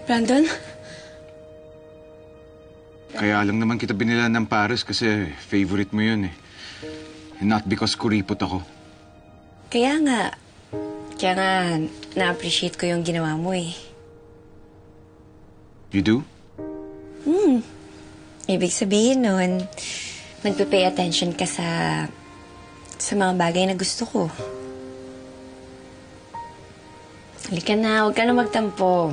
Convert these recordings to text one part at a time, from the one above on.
Brandon? Kaya lang naman kita binilan ng Paris kasi favorite mo yun eh. And not because kuripot ako. Kaya nga, na-appreciate ko yung ginawa mo eh. You do? Ibig sabihin nun, nagpe-pay attention ka sa mga bagay na gusto ko. Halika na, huwag ka na magtampo.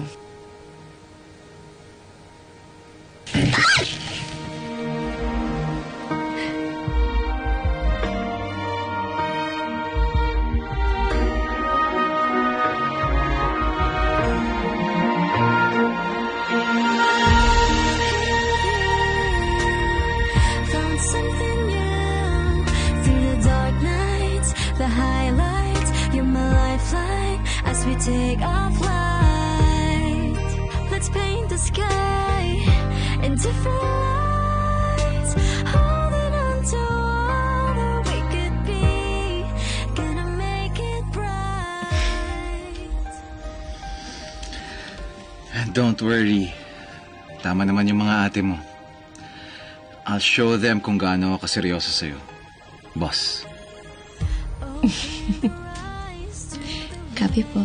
The highlights, you're my lifeline as we take our flight. Let's paint the sky in different lights, holding on to all that we could be, gonna make it bright. And don't worry. Tama naman yung mga ate mo. I'll show them kung gaano ako kaseryoso sa'yo. Boss. Copy po.